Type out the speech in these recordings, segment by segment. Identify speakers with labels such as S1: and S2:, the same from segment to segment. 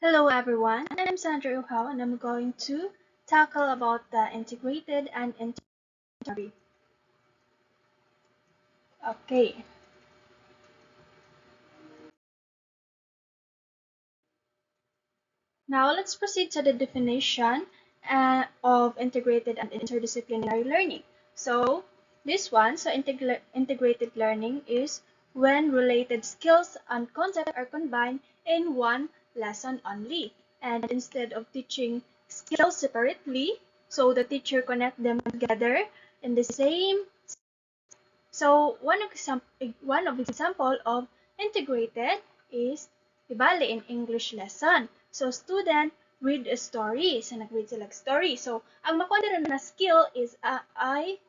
S1: Hello everyone, I'm Sandra Uhao and I'm going to tackle about the integrated and integratory. Okay, now let's proceed to the definition of integrated and interdisciplinary learning. So this one, integrated learning is when related skills and concepts are combined in one lesson only. And instead of teaching skills separately, so the teacher connect them together in the same. So one of example of integrated is ibali in English lesson. So student read a story. So nag-read sila story. So ang makuha na skill is ay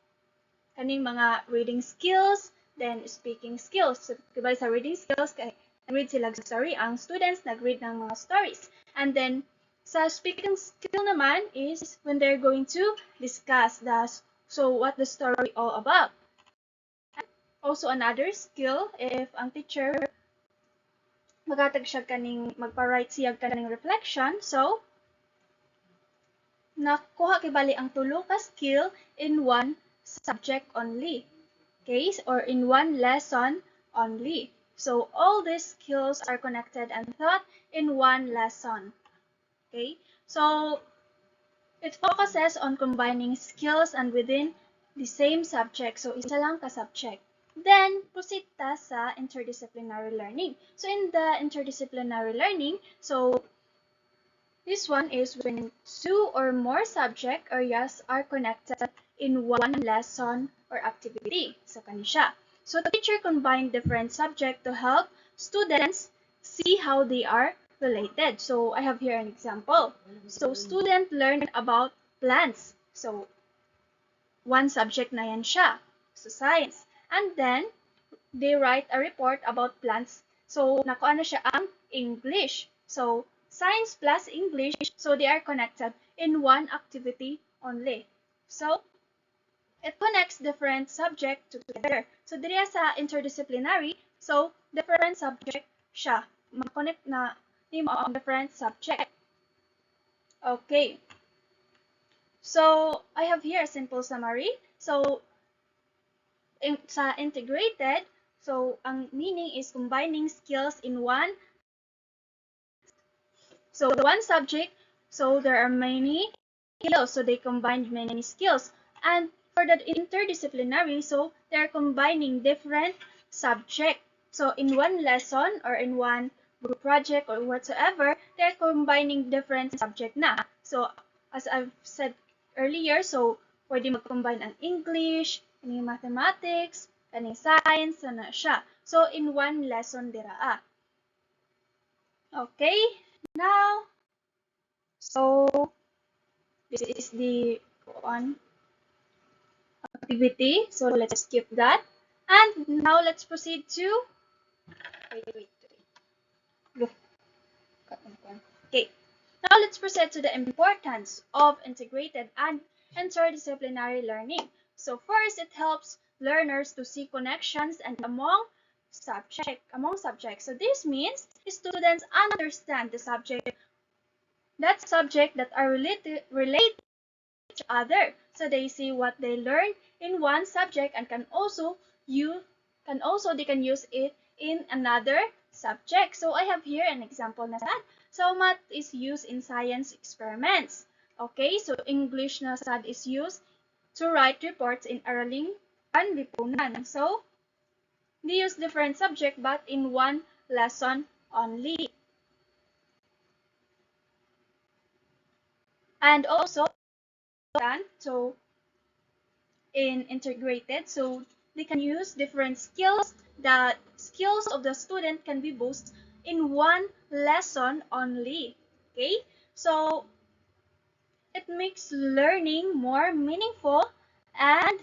S1: kaning mga reading skills, then speaking skills. So ibali sa reading skills kay nag-read sila story. Ang students nag-read ng mga stories. And then sa speaking skill naman is when they're going to discuss what the story all about. Also another skill if ang teacher magatag siya kaning magpa-write siya kaning reflection, so nakuha kibali ang tulo ka skill in one subject only. Okay? Or in one lesson only. So all these skills are connected and taught in one lesson. Okay? So it focuses on combining skills and within the same subject. So isa lang ka subject. Then, proceed ta sa interdisciplinary learning. So, in the interdisciplinary learning, so this one is when two or more subject areas are connected in one lesson or activity. So, kanisya. So, the teacher combined different subjects to help students see how they are related. So, I have here an example. So, student learned about plants. So, one subject na yan siya. So, science. And then, they write a report about plants. So, nakuha na siya ang English. So, science plus English, so they are connected in one activity only. So, it connects different subjects together. So, diriya sa interdisciplinary, so, different subject siya. Mag-connect na ni mo ang different subject. Okay. So, I have here a simple summary. So, sa integrated, so ang meaning is combining skills in one. So one subject, so there are many skills, so they combine many skills. And for the interdisciplinary, so they're combining different subjects. So in one lesson or in one group project or whatsoever, they're combining different subject na. So as I've said earlier, so pwede mag-combine ang English, kaning mathematics, kaning science, na siya. So in one lesson dira. Okay, now, so this is the one activity. So let's skip that. And now let's proceed to, wait. Okay, now let's proceed to the importance of integrated and interdisciplinary learning. So first, it helps learners to see connections and among subjects. So this means students understand the subject that are related to each other. So they see what they learn in one subject and they can use it in another subject. So I have here an example na sad. So math is used in science experiments. Okay, so English na sad is used to write reports in Araling and Lipunan. So they use different subject but in one lesson only. And also, so in integrated, so they can use different skills. The skills of the student can be boosted in one lesson only. Okay, so it makes learning more meaningful and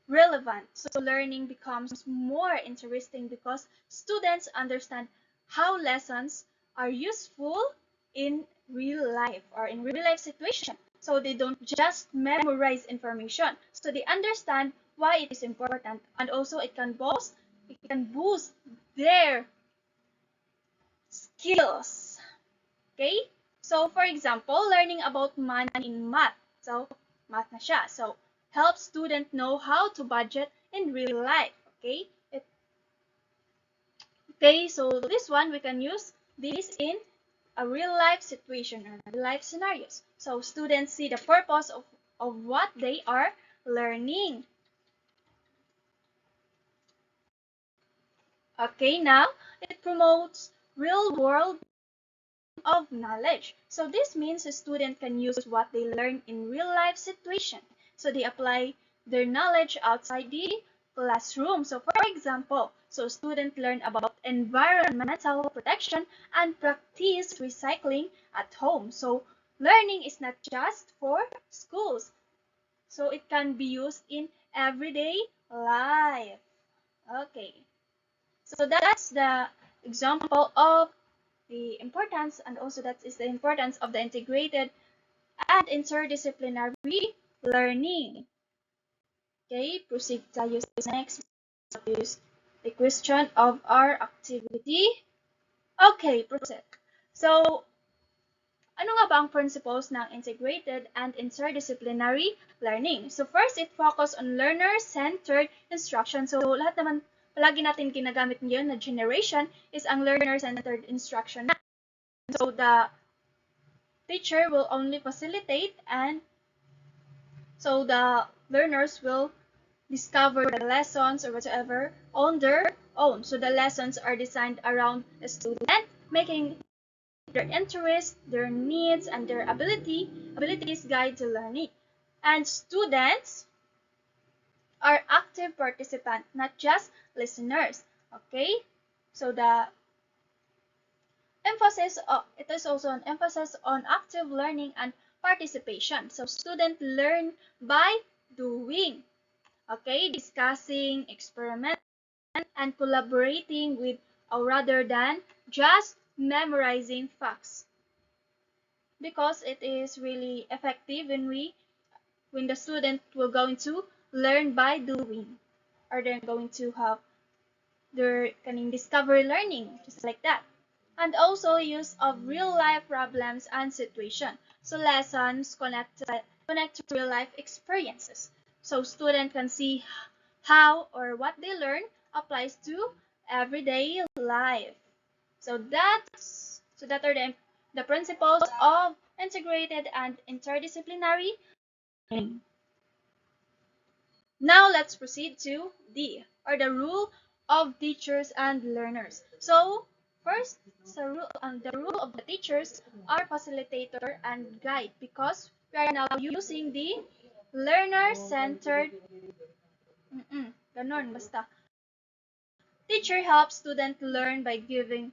S1: relevant. So learning becomes more interesting because students understand how lessons are useful in real life or in real life situation. So they don't just memorize information. So they understand why it is important, and also it can boost their skills. Okay? So, for example, learning about money in math. So, math na siya. So, help student know how to budget in real life. Okay? Okay, so this one, we can use this in a real life situation or real life scenarios. So, students see the purpose of what they are learning. Okay, now, it promotes real world of knowledge. So this means a student can use what they learn in real life situation. So they apply their knowledge outside the classroom. So for example, so students learn about environmental protection and practice recycling at home. So learning is not just for schools. So it can be used in everyday life. Okay. So that's the example of the importance, and also that is the importance of the integrated and interdisciplinary learning. Okay, proceed tayo sa next. Is the question of our activity. Okay, proceed. So, ano nga ba ang principles ng integrated and interdisciplinary learning? So first, it focus on learner-centered instruction. So lahat naman palagi natin ginagamit ngayon na generation is ang learner-centered instruction. So the teacher will only facilitate, and so the learners will discover the lessons or whatever on their own. So the lessons are designed around the student, making their interests, their needs, and their abilities guide to learning. And students are active participants, not just listeners. Okay? So it is also an emphasis on active learning and participation. So students learn by doing. Okay? Discussing, experimenting, and collaborating with, or rather than just memorizing facts, because it is really effective when the student will going to learn by doing, or they're going to have their discovery learning, just like that. And also use of real life problems and situation. So lessons connect to real life experiences. So student can see how or what they learn applies to everyday life. So that are the principles of integrated and interdisciplinary learning. Now let's proceed to D, or the rule of teachers and learners. So first, the rule of the teachers are facilitator and guide, because we are now using the learner-centered. Ganon, basta. Teacher helps student learn by giving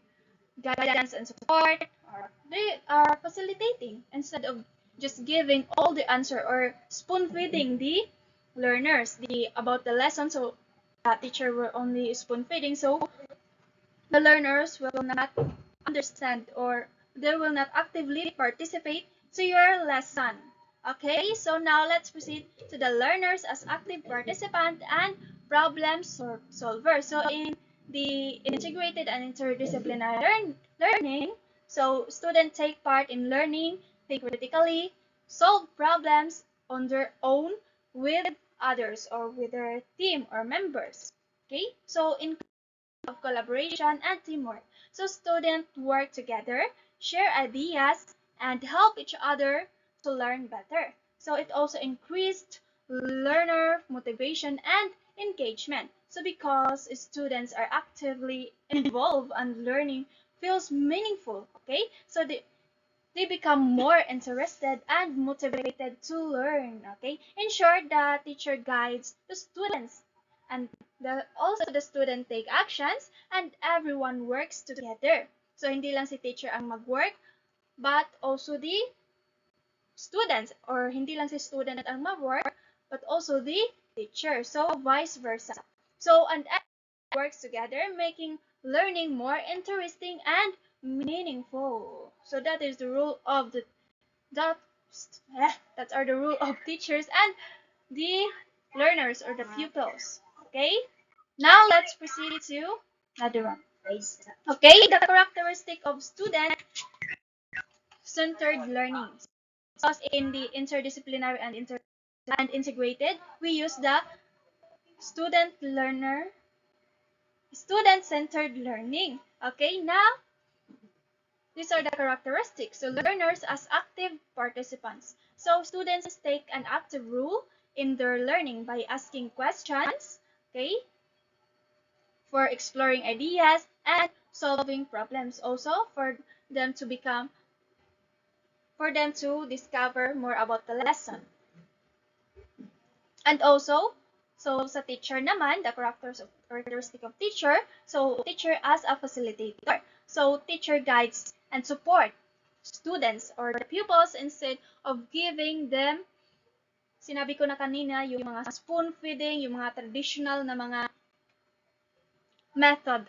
S1: guidance and support, or they are facilitating instead of just giving all the answer or spoon feeding the learners about the lesson. So teacher will only spoon feeding, so the learners will not understand, or they will not actively participate to your lesson. Okay, so now let's proceed to the learners as active participant and problem solver. So in the integrated and interdisciplinary learning, so students take part in learning, think critically, solve problems on their own with others or with their team or members. Okay, so in of collaboration and teamwork. So students work together, share ideas, and help each other to learn better. So it also increased learner motivation and engagement. So because students are actively involved and learning feels meaningful, okay? So they become more interested and motivated to learn, okay? In short, the teacher guides the students, and also the student take actions, and everyone works together. So hindi lang si teacher ang mag-work, but also the students, or hindi lang si student ang mag-work, but also the teacher. So vice versa. So and everyone works together, making learning more interesting and meaningful. So that is the rule of that that are the rule of teachers and the learners or the pupils. Okay? Now let's proceed to another one. Okay, the characteristic of student student-centered learning. Because in the interdisciplinary and integrated, we use the student-centered learning. Okay, now these are the characteristics. So learners as active participants. So students take an active role in their learning by asking questions, okay, for exploring ideas and solving problems. Also for them to discover more about the lesson. And also, so sa teacher naman, the characteristic of teacher, so teacher as a facilitator. So teacher guides and support students or the pupils instead of giving them, sinabi ko na kanina, yung mga spoon feeding, yung mga traditional na mga method.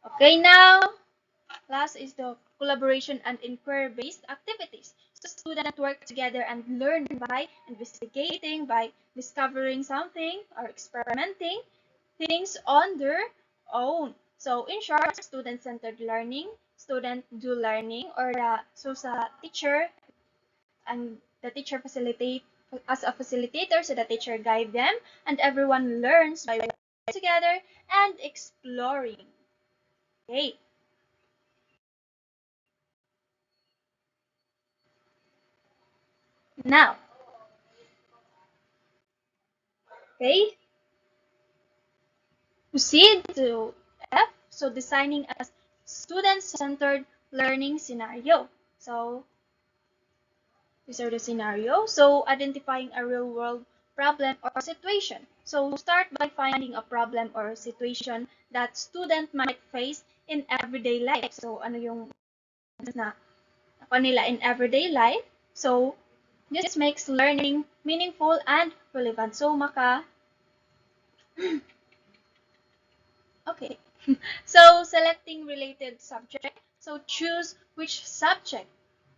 S1: Okay, now, last is the collaboration and inquiry-based activities. So students work together and learn by investigating, by discovering something or experimenting things on their own. So in short, student-centered learning, student do learning, or so sa teacher, and the teacher facilitate as a facilitator, so the teacher guide them, and everyone learns by together and exploring. Okay. Now, okay, proceed to F, so designing a student-centered learning scenario. So, these are the scenarios. So, identifying a real-world problem or situation. So, start by finding a problem or situation that student might face in everyday life. So, ano yung na nila in everyday life? So, this makes learning meaningful and relevant. So, okay. So, selecting related subject. So, choose which subject.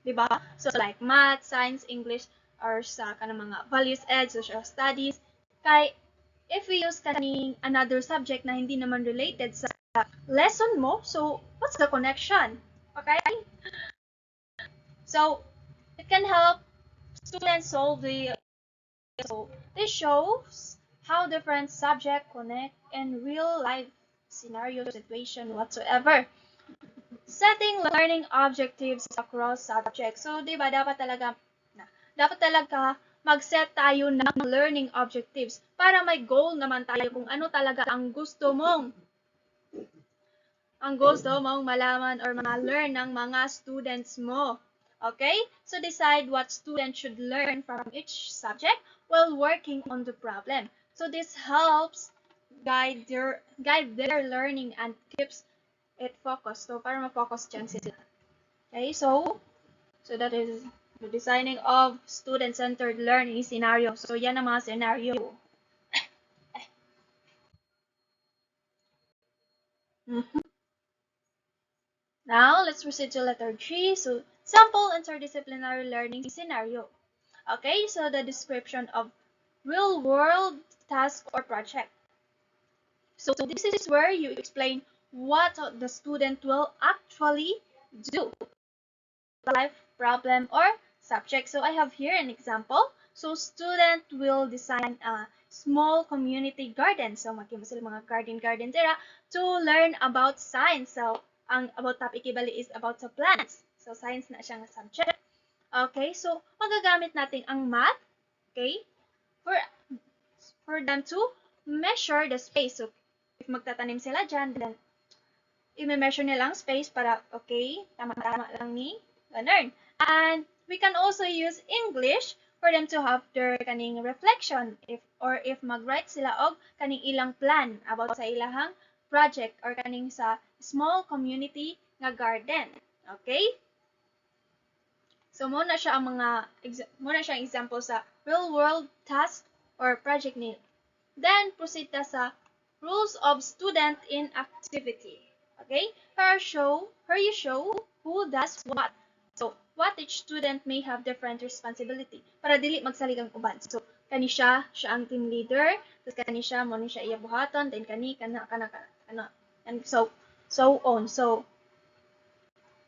S1: Diba? So, like math, science, English, or sa kanang mga values ed, social studies. Kay, if we use kaning another subject na hindi naman related sa lesson mo, so, what's the connection? Okay? So, it can help students solve so this shows how different subjects connect in real life scenario situation whatsoever. Setting learning objectives across subjects. So, di ba, dapat talaga mag-set tayo ng learning objectives para may goal naman tayo kung ano talaga ang gusto mong malaman or ma-learn ng mga students mo. Okay? So decide what students should learn from each subject while working on the problem. So this helps guide their learning and keeps it focused. So para ma-focus dyan sila. Okay? So that is the designing of student-centered learning scenario. So yan ang mga scenario. Now, let's proceed to letter G. So, sample interdisciplinary learning scenario. Okay, so the description of real-world task or project. So, this is where you explain what the student will actually do. Life problem or subject. So, I have here an example. So, student will design a small community garden. So, magkima sila mga garden dira to learn about science. So, ang about topic ibali is about sa plants. So, science na siyang subject. Okay, so magagamit natin ang math, okay, for them to measure the space. So, if magtatanim sila dyan, then i-measure nila ang space para, okay, tama-tama lang ni ganun. And we can also use English for them to have their kaning reflection if mag-write sila og kaning ilang plan about sa ilahang project or kaning sa small community nga garden. Okay? So muna siya ang example sa real world task or project nila. Then proceed ta sa rules of student in activity. Okay? Here you show who does what. So what each student may have different responsibility para dili magsaligang uban. So kani siya ang team leader, tapos kani siya mo ni siya iya buhaton, then kani kana and so on. So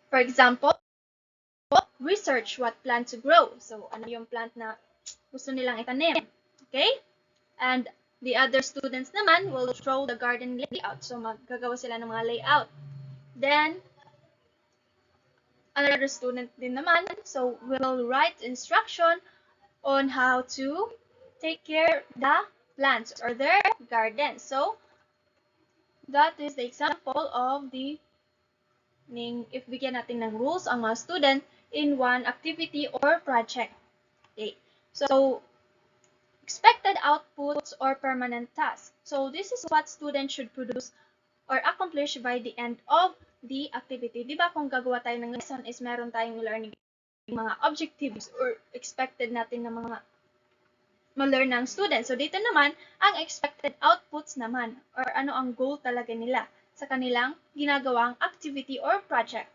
S1: For example, research what plant to grow. So, ano yung plant na gusto nilang itanim. Okay? And the other students naman will draw the garden layout. So, maggagawa sila ng mga layout. Then, another student din naman, so will write instruction on how to take care the plants or their garden. So, that is the example of the if bigyan natin ng rules ang mga student in one activity or project. Okay. So, expected outputs or permanent tasks. So, this is what students should produce or accomplish by the end of the activity. Diba kung gagawa tayo ng lesson is meron tayong learning mga objectives or expected natin na mga ma-learn ng student. So, dito naman, ang expected outputs naman or ano ang goal talaga nila sa kanilang ginagawang activity or project.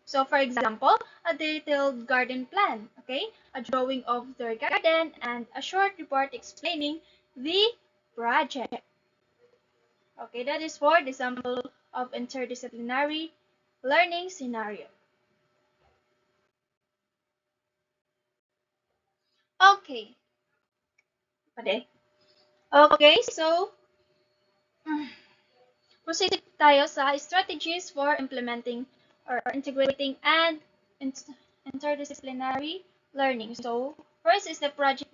S1: So, for example, a detailed garden plan, okay? A drawing of their garden and a short report explaining the project. Okay, that is for the example of interdisciplinary learning scenario. Okay. Okay, so proceed tayo sa strategies for implementing or integrating and interdisciplinary learning. So, first is the project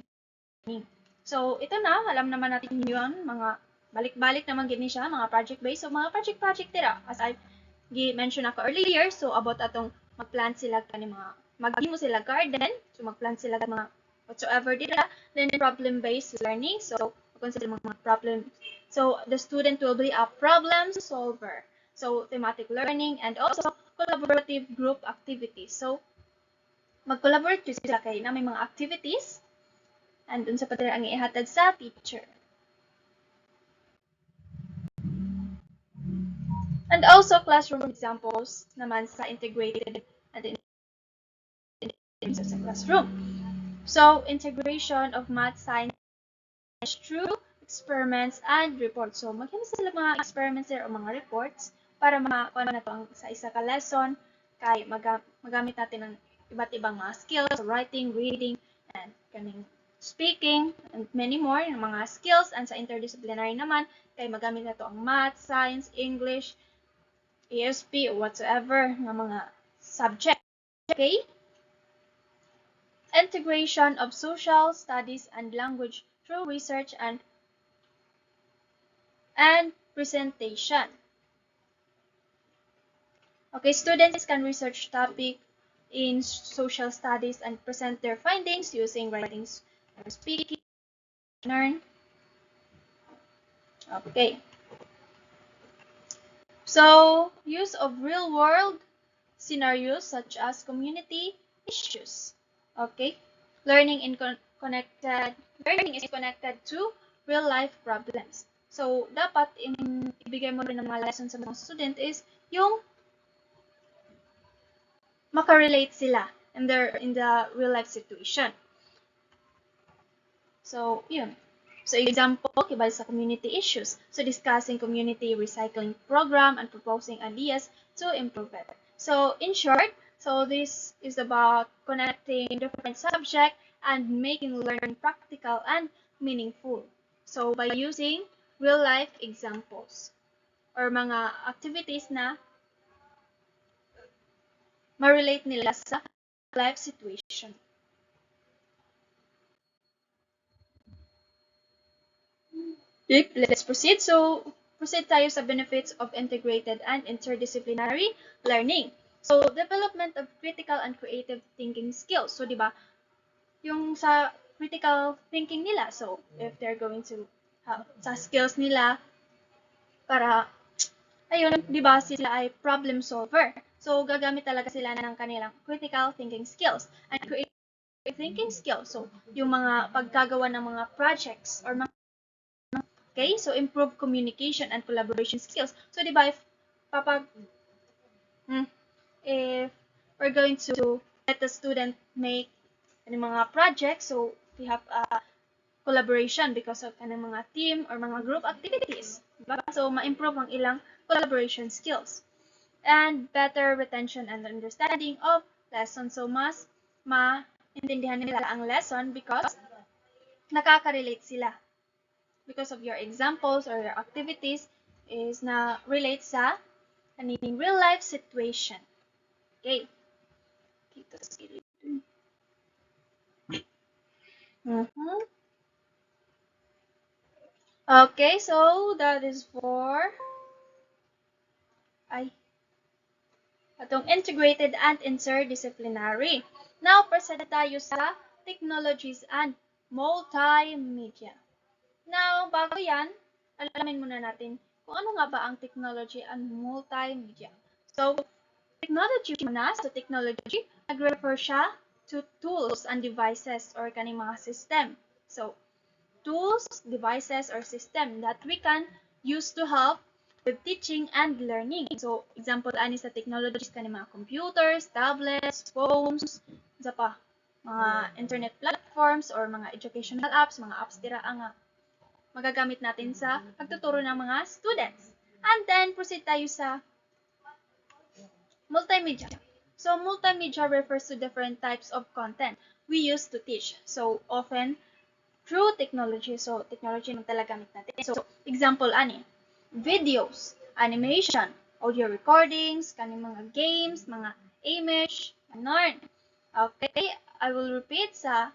S1: learning. So, ito na, alam naman natin yun, mga balik-balik naman gini siya, mga project-based. So, mga project dira, as I mentioned ako earlier, so about atong mag-plant sila kani mga mag-mo sila garden, so mag-plant sila mga whatsoever dira, then problem-based learning. So, consider mga problem. So, the student will be a problem solver. So, thematic learning and also collaborative group activities. So, mag-collaborate sila kay na may mga activities and dun sa patira ang ihatag sa teacher. And also classroom examples naman sa integrated and sa classroom. So, integration of math, science through experiments and reports. So, maghimo sila mga experiments o mga reports para ma-kuha na to ang sa isa ka lesson kay magamit natin ng iba't ibang mga skills, writing, reading, and kaning speaking, and many more ng mga skills. And sa interdisciplinary naman, kay magamit na to ang math, science, English, ESP, or whatsoever ng mga subject. Okay? Integration of social studies and language through research and presentation. Okay, students can research topic in social studies and present their findings using writings or speaking. Learn. Okay. So, use of real-world scenarios such as community issues. Okay. Learning is connected to real-life problems. So, dapat ibigay mo rin ng mga lessons sa mga student is yung makarelate sila in the real-life situation. So, yun. So, example, kibali sa community issues. So, discussing community recycling program and proposing ideas to improve it. So, in short, so this is about connecting different subjects and making learning practical and meaningful. So, by using real-life examples or mga activities na ma-relate nila sa life situation. Let's proceed. So, proceed tayo sa benefits of integrated and interdisciplinary learning. So, development of critical and creative thinking skills. So, di ba, yung sa critical thinking nila, so, if they're going to have sa skills nila, para, ayun, di ba, sila ay problem solver. So, gagamit talaga sila ng kanilang critical thinking skills and creative thinking skills. So, yung mga pagkagawa ng mga projects or mga okay, so improve communication and collaboration skills. So, di ba, if we're going to let the student make mga projects, so we have a collaboration because of mga team or mga group activities. Diba? So, ma-improve ang ilang collaboration skills. and better retention and understanding of lesson. So, mas maintindihan nila ang lesson because nakaka-relate sila. Because of your examples or your activities is na relate sa kaning real life situation. Okay. Dito sa gilid. Okay, so that is for atong integrated and interdisciplinary. Now, present tayo sa technologies and multimedia. Now, bago yan, alamin muna natin kung ano nga ba ang technology and multimedia. So, technology muna, so technology, nag-refer siya to tools and devices or kaning mga system. So, tools, devices, or system that we can use to help with teaching and learning. So, example ani sa technologies kaning mga computers, tablets, phones, isa pa, mga internet platforms or mga educational apps, mga apps dira nga magagamit natin sa pagtuturo ng mga students. And then, proceed tayo sa multimedia. So, multimedia refers to different types of content we use to teach. So, often, through technology. So, technology man talaga gamit natin. So, example ani, videos, animation, audio recordings, kaning mga games, mga image, ganon. Okay, I will repeat sa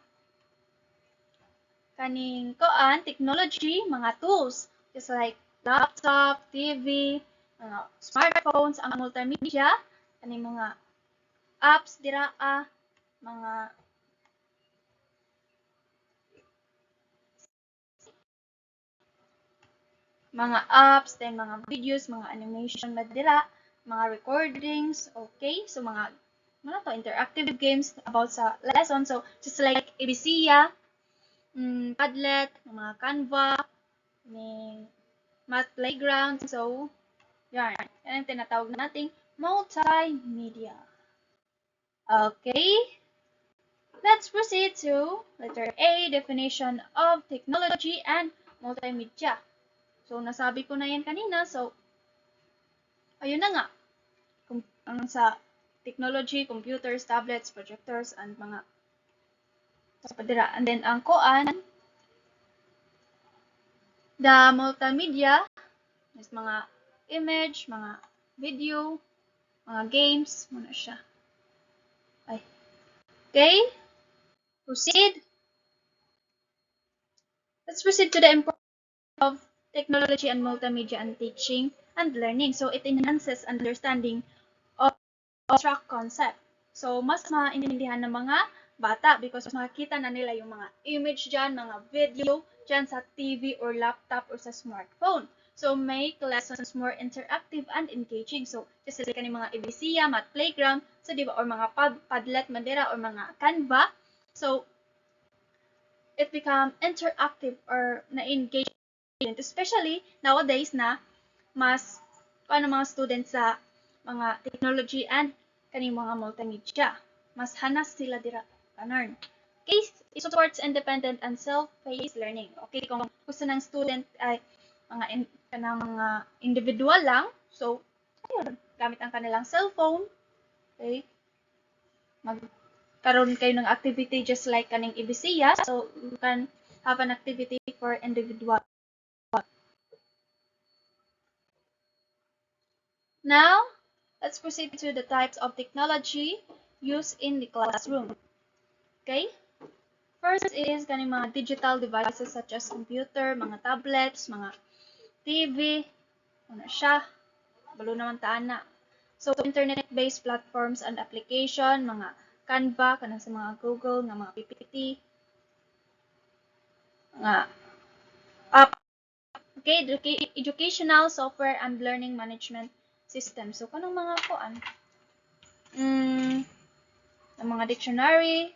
S1: kaning technology, mga tools, just like laptop, TV, mga smartphones, ang multimedia, kaning mga apps dira mga apps, then mga videos, mga animation madira, mga recordings, okay? So mga interactive games about sa lesson. So just like ABCya, Padlet, mga Canva, ng Math Playground. So yan, yan ang tinatawag nating multimedia. Okay, let's proceed to letter A, definition of technology and multimedia. So, nasabi ko na yan kanina. So, ayun na nga. Ang sa technology, computers, tablets, projectors, and mga padira. And then, ang the multimedia is mga image, mga video, mga games, muna siya. Okay? Proceed. Let's proceed to the importance of technology and multimedia and teaching and learning. So, it enhances understanding of abstract concept. So, mas maintindihan ng mga bata because makikita na nila yung mga image dyan, mga video dyan sa TV or laptop or sa smartphone. So, make lessons more interactive and engaging. So, just like kaning mga ABCya, Math Playground, so diba, or mga Padlet, Mandira, or mga Canva. So, it become interactive or na-engage, especially nowadays na mas mga students sa mga technology and kaning mga multimedia. Mas hanas sila dira kanon. Okay, it supports independent and self-paced learning. Okay, kung gusto ng student ay mga individual lang, so ayun, gamit ang kanilang cellphone. Okay, magkaroon kayo ng activity just like kaning EBCya, so you can have an activity for individual. Now, let's proceed to the types of technology used in the classroom. Okay? First is kaning mga digital devices such as computer, mga tablets, mga TV, ano siya, balo naman taan na. So, internet-based platforms and application, mga Canva, kanang sa mga Google, nga mga PPT, mga app. Okay, educational software and learning management system. So, kanang mga kuan? Ang mga dictionary,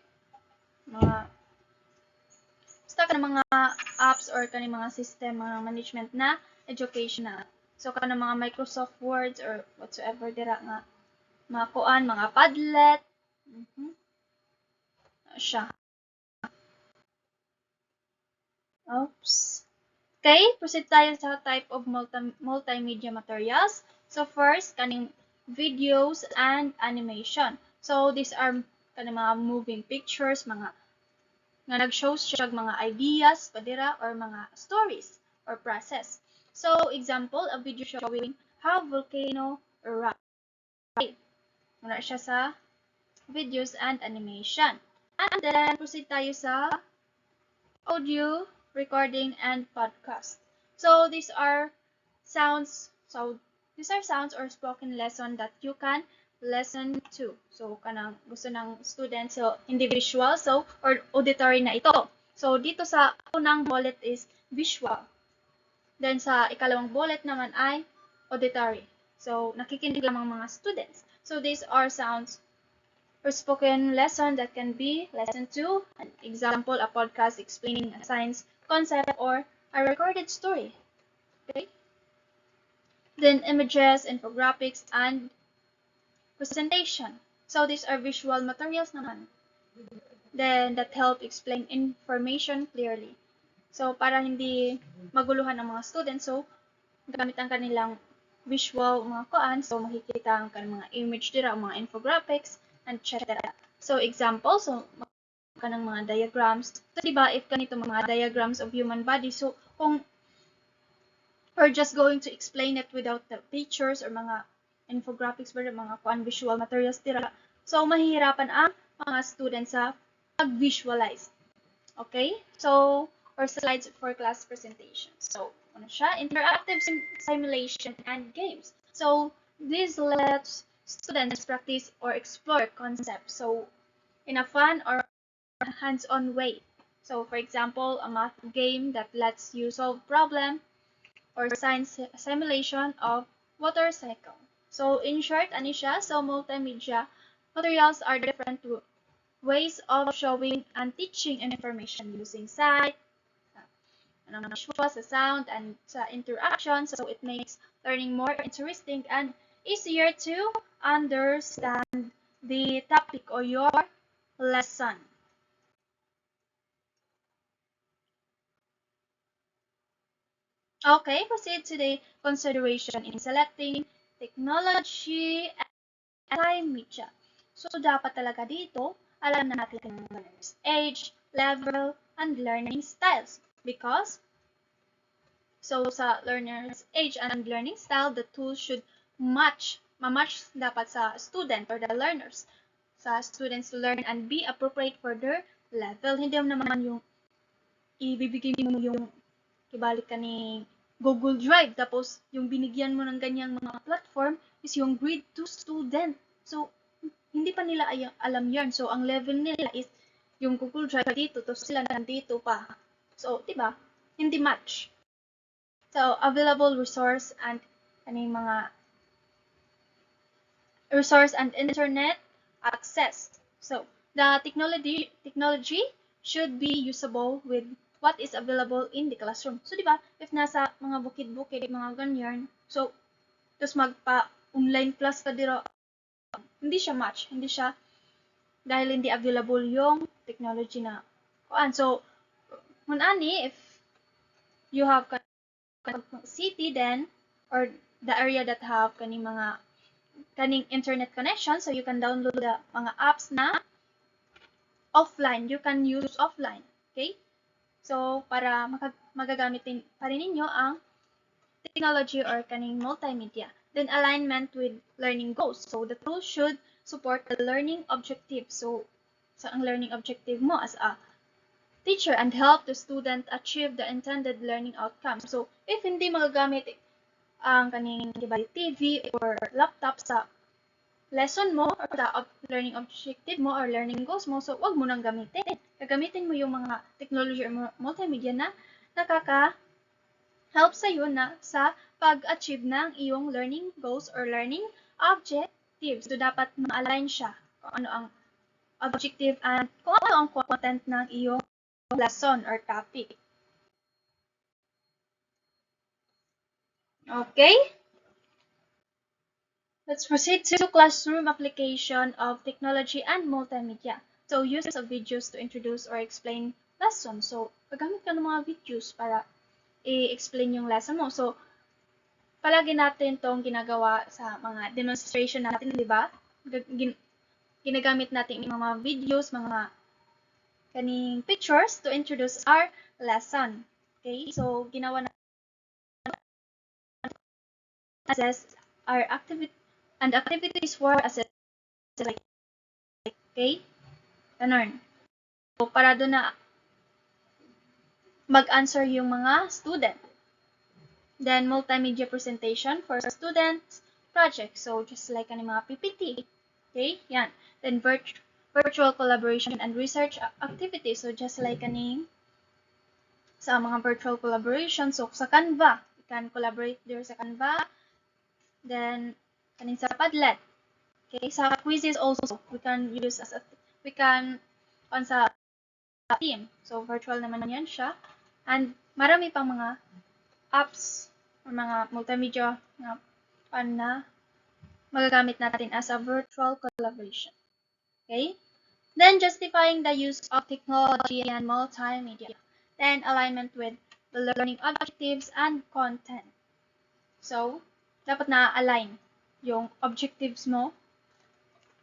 S1: mga basta ka mga apps or kaning mga system, mga management na educational. So, ka mga Microsoft Words or whatsoever dira nga mga kuan, mga Padlet. Siya. Oops. Okay, proceed tayo sa type of multimedia materials. So, first, kaning videos, and animation. So these are kanang mga moving pictures, mga nga nag-show siya mga ideas, padira, or mga stories or process. So example, a video showing how volcano erupt. Muna siya sa videos and animation. And then proceed tayo sa audio, recording, and podcast. So these are sounds. So these are sounds or spoken lesson that you can listen to. So kanang gusto ng student, so hindi visual, so or auditory na ito. So dito sa unang bullet is visual. Then sa ikalawang bullet naman ay auditory. So nakikinig lang ang mga students. So these are sounds or spoken lesson that can be listened to. An example, a podcast explaining a science concept or a recorded story. Okay? Then images, infographics, and presentation. So these are visual materials naman. Then that help explain information clearly. So para hindi maguluhan ang mga students, so gamit ang kanilang visual mga kuan, so makikita ang kanilang mga image dira, mga infographics, etc. So example, so kanang mga diagrams. So diba, if ganito mga diagrams of human body, so kung we're just going to explain it without the pictures or mga infographics or mga kuan visual materials dira, so mahihirapan ang mga students sa pag-visualize. Okay? So, or slides for class presentation. So, ano siya? Interactive simulation and games. So, this lets students practice or explore concepts. So, in a fun or hands-on way. So, for example, a math game that lets you solve problem or science simulation of water cycle. So, in short, ano siya? So, multimedia materials are different ways of showing and teaching information using sight, visual, sa sound, and sa interaction. So it makes learning more interesting and easier to understand the topic or your lesson. Okay, proceed to the consideration in selecting technology and media. So dapat talaga dito, alam na natin ang learner's age, level, and learning styles. Because so sa learner's age and learning style, the tool should match dapat sa student or the learners. Sa students to learn and be appropriate for their level. Hindi naman yung ibibigay mo yung ibalik ka ni Google Drive tapos yung binigyan mo ng ganyang mga platform is yung grade 2 student. So hindi pa nila alam yarn. So ang level nila is yung Google Drive dito tapos sila nandito pa. So, diba? Hindi match. So, available resource and mga resource and internet access. So, the technology should be usable with what is available in the classroom. So, di ba, if nasa mga bukid-bukid, mga ganyan, so, tapos magpa-online class ka dito, hindi siya match. Hindi siya, dahil hindi available yung technology na kuan. So, if you have city then, or the area that have kaning internet connection, so you can download the mga apps na offline. You can use offline. Okay? So, para magagamit pa rin ninyo ang technology or kaning multimedia. Then, alignment with learning goals. So, the tool should support the learning objective. So ang learning objective mo as a teacher and help the student achieve the intended learning outcome. So, if hindi magagamit ang kaning TV or laptop sa lesson mo or sa learning objective mo or learning goals mo, so wag mo nang gamitin. Gagamitin mo yung mga technology or multimedia na nakaka-help sa iyo na sa pag-achieve ng iyong learning goals or learning objectives. So, dapat ma-align siya kung ano ang objective and kung ano ang content ng iyong lesson or topic. Okay? Let's proceed to classroom application of technology and multimedia. So, use of videos to introduce or explain lessons. So, gagamit ka ng mga videos para i-explain yung lesson mo. So, palagi natin itong ginagawa sa mga demonstration natin, di ba? Ginagamit natin yung mga videos, mga kaning pictures to introduce our lesson. Okay, so ginawa natin assess our activity and activities for assess. Okay, ganun. So, para doon na mag-answer yung mga student. Then, multimedia presentation for students project. So, just like ang mga PPT. Okay, yan. Then, virtual collaboration and research activities. So, just like kaning sa mga virtual collaboration. So, sa Canva, you can collaborate there sa Canva. Then, kaning sa Padlet. Okay, sa quizzes also, we can use as a, we can on sa team. So, virtual naman yan siya. And, marami pang mga apps or mga multimedia na magagamit natin as a virtual collaboration. Okay? Then, justifying the use of technology and multimedia. Then, alignment with the learning objectives and content. So, dapat na-align yung objectives mo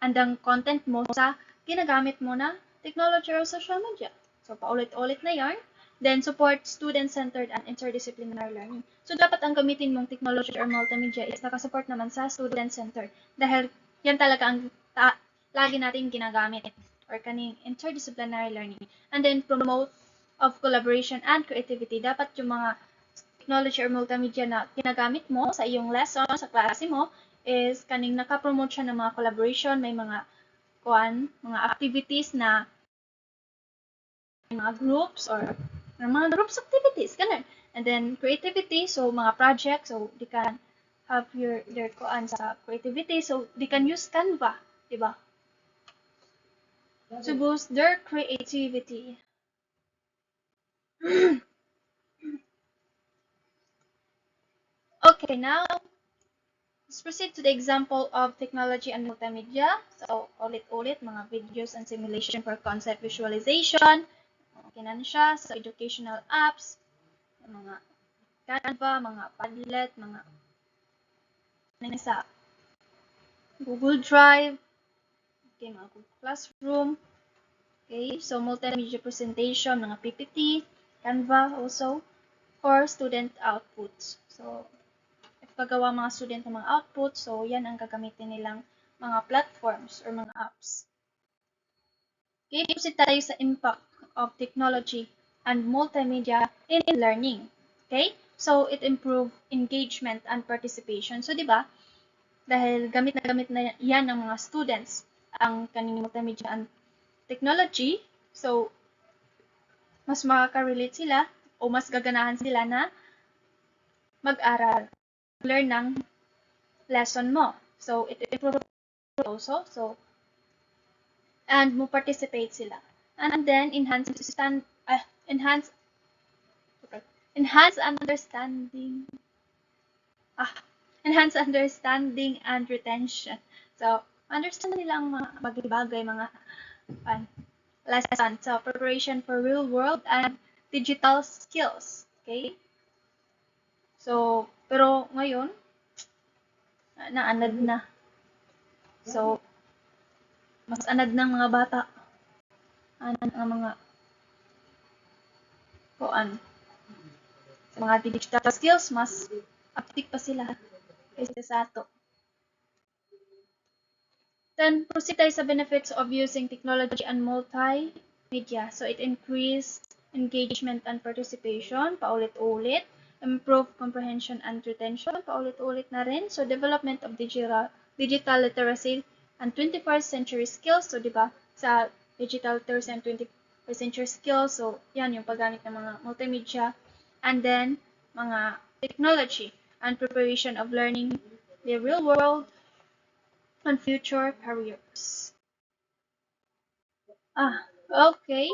S1: and ang content mo sa ginagamit mo na technology or social media. So, paulit-ulit na yarn. Then, support student-centered and interdisciplinary learning. So, dapat ang gamitin mong technology or multimedia is nakasupport naman sa student-centered. Dahil yan talaga ang lagi natin ginagamit or kaning interdisciplinary learning. And then, promote of collaboration and creativity. Dapat yung mga technology or multimedia na ginagamit mo sa iyong lesson, sa klase mo, is kaning nakapromote siya ng mga collaboration, may mga mga activities na mga groups or mga groups activities, ganun. And then, creativity, so mga projects, so they can have their sa creativity, so they can use Canva, diba? To boost their creativity. Okay, now, let's proceed to the example of technology and multimedia. So, ulit-ulit, mga videos and simulation for concept visualization. Okay na siya. So, educational apps, mga Canva, mga Padlet, mga sa Google Drive, okay, mga Google Classroom, okay, so multimedia presentation, mga PPT, Canva also, for student outputs. So, if gagawa mga student ng mga outputs, so yan ang gagamitin nilang mga platforms or mga apps. Okay, proceed tayo sa impact of technology and multimedia in learning. Okay? So, it improve engagement and participation. So, di ba? Dahil gamit na yan ng mga students ang kaning multimedia and technology. So, mas makaka-relate sila o mas gaganahan sila na mag-aral, learn ng lesson mo. So, it improve also. So, and mo participate sila. And then, enhance understanding. Enhance understanding and retention. So, understand nila ang mga bagay-bagay, mga lesson. So, preparation for real world and digital skills. Okay? So, pero ngayon, naanad na. So, mas anad ng mga bata. Anad ang mga sa mga digital skills, mas active pa sila kaysa sa ato. Then, proceed tayo sa benefits of using technology and multimedia. So, it increased engagement and participation, paulit-ulit. Improve comprehension and retention, paulit-ulit na rin. So, development of digital literacy and 21st century skills. So, di ba, sa digital literacy and 21st century skills, so, yan yung paggamit ng mga multimedia. And then, mga technology and preparation of learning the real world and future careers. Okay.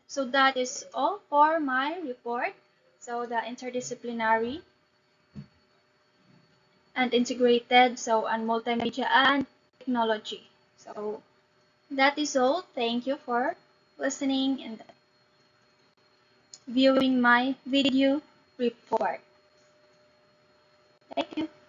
S1: So that is all for my report. So the interdisciplinary and integrated, so and multimedia and technology. So that is all. Thank you for listening and viewing my video report. Thank you.